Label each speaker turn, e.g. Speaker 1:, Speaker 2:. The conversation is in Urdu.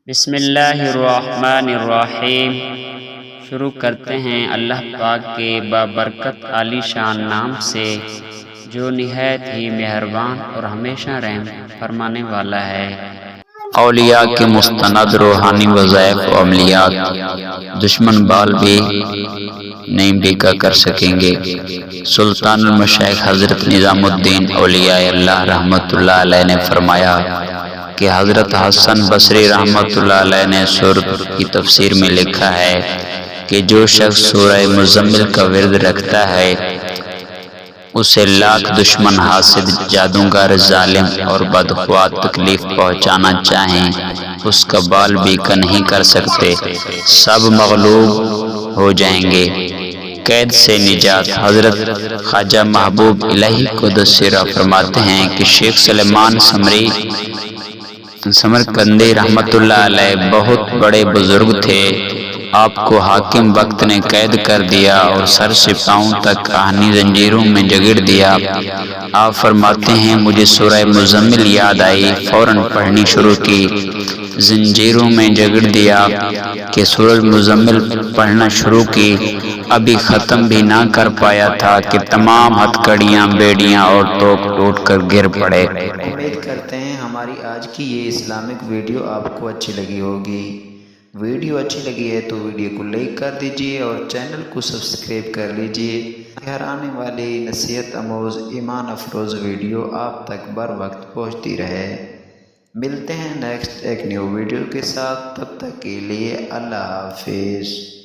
Speaker 1: بسم اللہ الرحمن الرحیم۔ شروع کرتے ہیں اللہ پاک کے بابرکت عالی شان نام سے جو نہایت ہی مہربان اور ہمیشہ رحم فرمانے والا ہے۔
Speaker 2: اولیاء کے مستند روحانی وظائف و عملیات دشمن بال بھی نہیں ڈیکا کر سکیں گے۔ سلطان المشائخ حضرت نظام الدین اولیاء اللہ رحمۃ اللہ علیہ نے فرمایا کہ حضرت حسن بصری رحمۃ اللہ علیہ نے سورۃ کی تفسیر میں لکھا ہے کہ جو شخص سورہ مزمل کا ورد رکھتا ہے اسے لاکھ دشمن حاسد جادوگر ظالم اور بدخواہ تکلیف پہنچانا چاہیں اس کا بال بیکا نہیں کر سکتے، سب مغلوب ہو جائیں گے۔ قید سے نجات۔ حضرت خواجہ محبوب الہی قدس سرہ فرماتے ہیں کہ شیخ سلیمان سمرقندی رحمۃ اللہ علیہ بہت بڑے بزرگ تھے۔ آپ کو حاکم وقت نے قید کر دیا اور سر سے پاؤں تک آہنی زنجیروں میں جگڑ دیا۔ آپ فرماتے ہیں مجھے سورہ مزمل یاد آئی، فوراً پڑھنی شروع کی، زنجیروں میں جگڑ دیا کہ سورہ مزمل پڑھنا شروع کی، ابھی ختم بھی نہ کر پایا تھا کہ تمام ہتھکڑیاں بیڑیاں اور توک ٹوٹ کر گر پڑے۔
Speaker 3: امید کرتے ہیں ہماری آج کی یہ اسلامک ویڈیو آپ کو اچھی لگی ہوگی۔ ویڈیو اچھی لگی ہے تو ویڈیو کو لائک کر دیجئے اور چینل کو سبسکرائب کر لیجئے تاکہ آنے والی نصیحت آموز ایمان افروز ویڈیو آپ تک بر وقت پہنچتی رہے۔ ملتے ہیں نیکسٹ ایک نیو ویڈیو کے ساتھ، تب تک کے لیے اللہ حافظ۔